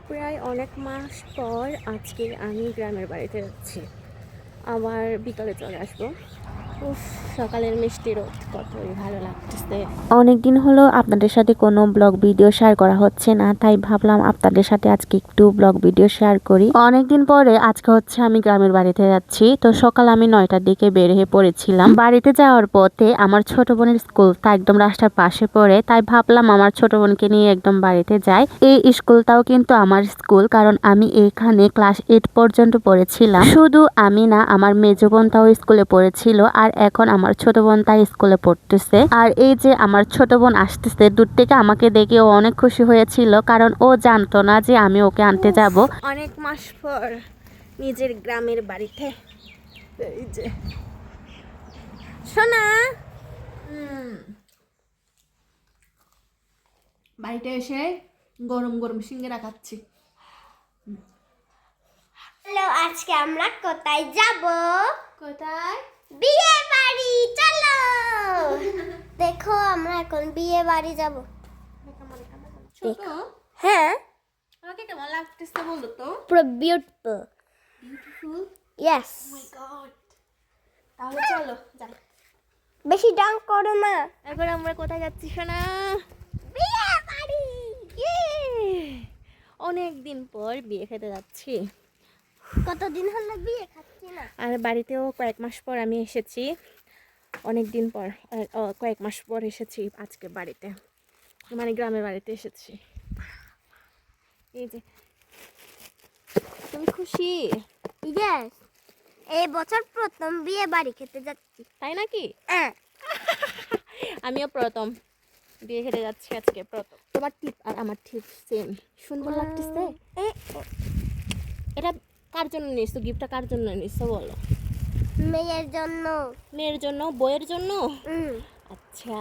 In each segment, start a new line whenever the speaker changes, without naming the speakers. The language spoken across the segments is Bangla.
প্রায় অনেক মাস পর আজকে আমি গ্রামের বাড়িতে যাচ্ছি। আবার বিকালে চলে আসবো। উফ, সকালের মিষ্টি রোদ কতই ভালো লাগতেছে।
অনেকদিন হলো আপনাদের সাথে কোনো ব্লগ ভিডিও শেয়ার করা হচ্ছে না, তাই ভাবলাম আপনাদের সাথে আজকে একটু ব্লগ ভিডিও শেয়ার করি। অনেকদিন পরে আজকে হচ্ছে আমি গ্রামের বাড়িতে যাচ্ছি। তো সকাল আমি 9টার দিকে বের হয়ে পড়েছিলাম। বাড়িতে যাওয়ার পথে আমার ছোট বোনের স্কুলটা একদম রাস্তার পাশে পড়ে, তাই ভাবলাম আমার ছোট বোনকে নিয়ে একদম বাড়িতে যাই। এই স্কুলটাও কিন্তু আমার স্কুল, কারণ আমি এখানে ক্লাস 8 পর্যন্ত পড়েছিলাম। শুধু আমি না, আমার মেজ বোনটাও স্কুলে পড়েছিল, আর এখন আমার ছোট বোন তাই স্কুলে পড়তেছে। আর এই যে আমার ছোট বোন আসতেছে, দূর থেকে আমাকে দেখে ও অনেক খুশি হয়েছিল, কারণ ও জানতো না যে আমি ওকে আনতে যাব।
অনেক মাস পর নিজের গ্রামের বাড়িতে। এই যে সোনা, বাড়িতে এসে গরম গরম সিঙ্গারা খাচ্ছি।
হ্যালো, আজকে আমরা কোথায় যাব?
কোথায়?
বিয়ে বাড়ি। চলো দেখো, আমরা এখন বিয়ে বাড়ি যাব।
ছোট?
হ্যাঁ,
আমাকে কেমন লাগতেছে বলো তো?
পুরো বিউটিফুল।
বিউটিফুল।
ইয়েস,
মাই গড। তাহলে চলো যাই।
বেশি ডাং করো না।
এখন আমরা কোথায় যাচ্ছি সোনা?
বিয়ে বাড়ি।
অনেক দিন পর বিয়ে খেতে যাচ্ছি।
কতদিন হলো বিয়ে খাচ্ছি না।
আর বাড়িতেও কয়েক মাস পর আমি এসেছি। অনেক দিন পর, কয়েক মাস পর এসেছি আজকে বাড়িতে, মানে গ্রামের বাড়িতে এসেছি। এই যে, তুমি খুশি?
ইয়েস, এই বছর প্রথম বিয়ে বাড়ি খেতে যাচ্ছি।
তাই নাকি?
হ্যাঁ,
আমিও প্রথম বিয়ে খেতে যাচ্ছি আজকে প্রথম। তোমার টিপ আর আমার টিপ সেম। সুন্দর লাগতেছে। এটা কার জন্য নিচ্ছো? গিফটটা কার জন্য নিচ্ছো বলো?
মেয়ের জন্য।
মেয়ের জন্য? বইয়ের জন্য?
হুম,
আচ্ছা,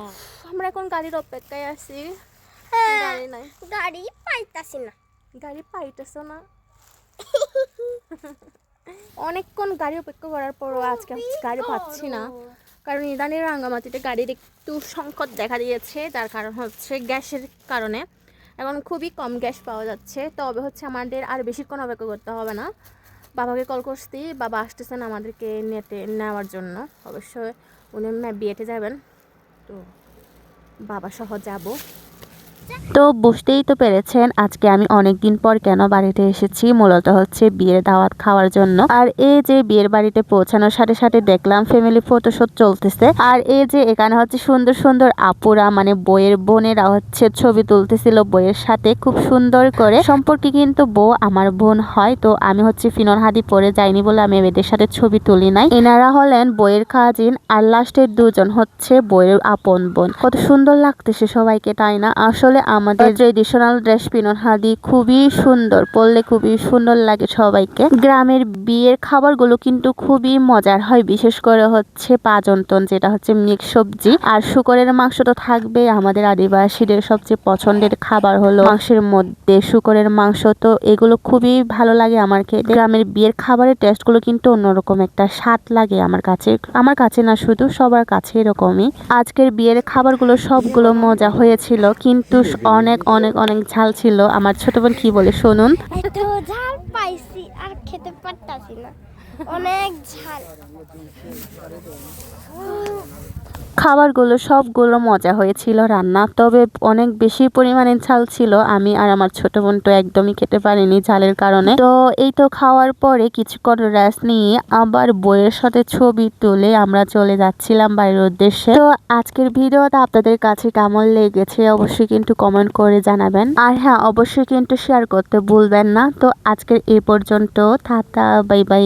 আমরা এখন গাড়ির অপেক্ষায় আছি।
হ্যাঁ,
গাড়ি নাই।
গাড়ি পাইতাছি না।
গাড়ি পাইতেছো না? অনেকক্ষণ গাড়ি অপেক্ষা করার পরও আজকে গাড়ি পাচ্ছি না, কারণ ইদানিং রাঙ্গামাটিতে গাড়ির একটু সংকট দেখা দিয়েছে, যার কারণ হচ্ছে গ্যাসের কারণে এখন খুবই কম গ্যাস পাওয়া যাচ্ছে। তবে হচ্ছে আমাদের আর বেশিক্ষণ অপেক্ষা করতে হবে না। বাবাকে কল করছি, বাবা আসতেছেন আমাদেরকে নেওয়ার জন্য। অবশ্যই উনি বিয়েতে যাবেন, তো বাবা সহ যাব।
তো বুঝতেই তো পেরেছেন আজকে আমি অনেকদিন পর কেন বাড়িতে এসেছি। মূলত হচ্ছে বিয়ের দাওয়াত খাওয়ার জন্য। আর এই যে বিয়ের বাড়িতে পৌঁছানোর সাথে সাথে দেখলাম ফ্যামিলি ফটোশুট চলতেছে। আর এই যে এখানে হচ্ছে সুন্দর সুন্দর আপুরা, মানে বইয়ের বোনেরা হচ্ছে ছবি তুলতেছিল বইয়ের সাথে, খুব সুন্দর করে। সম্পর্কে কিন্তু বউ আমার বোন হয়। তো আমি হচ্ছে ফিনর হাদি পরে যাইনি বলে আমি এদের সাথে ছবি তুলি নাই। এনারা হলেন বইয়ের কাজিন, আর লাস্টের দুজন হচ্ছে বইয়ের আপন বোন। কত সুন্দর লাগতেছে সবাইকে, তাই না? আসলে আমাদের ট্রেডিশনাল ড্রেস পিনন হাদি খুবই সুন্দর, পরলে খুবই সুন্দর লাগে সবাইকে। গ্রামের বিয়ের খাবারগুলো কিন্তু খুবই মজার হয়, বিশেষ করে হচ্ছে পাজন্তন, যেটা হচ্ছে মিক্স সবজি, আর শুকরের মাংস তো থাকবে। আমাদের আদিবাসীদের সবচেয়ে পছন্দের খাবার হলো মাংসের মধ্যে শুকরের মাংস। তো এগুলো খুবই ভালো লাগে আমার খেতে। গ্রামের বিয়ের খাবারের টেস্টগুলো কিন্তু অন্যরকম একটা স্বাদ লাগে আমার কাছে না, শুধু সবার কাছে এরকমই। আজকের বিয়ের খাবারগুলো সবগুলো মজা হয়েছিল, কিন্তু অনেক অনেক অনেক ঝাল ছিল। আমার ছোট বোন কি বলে শুনুন।
এত ঝাল পাইছি আর খেতে পারতাছি না, অনেক ঝাল।
খাবারগুলো সবগুলো মজা হয়েছিল রান্না, তবে অনেক বেশি পরিমাণে ঝাল ছিল। আমি আর আমার ছোট বোন তো একদমই খেতে পারিনি ঝালের কারণে। তো এই তো খাওয়ার পরে কিছুক্ষণ রেস্ট নিয়ে আবার বইয়ের সাথে ছবি তুলে আমরা চলে যাচ্ছিলাম বাড়ির উদ্দেশ্যে। তো আজকের ভিডিওটা আপনাদের কাছে কেমন লেগেছে অবশ্যই কিন্তু কমেন্ট করে জানাবেন, আর হ্যাঁ অবশ্যই কিন্তু শেয়ার করতে ভুলবেন না। তো আজকের এই পর্যন্ত, টাটা, বাই বাই।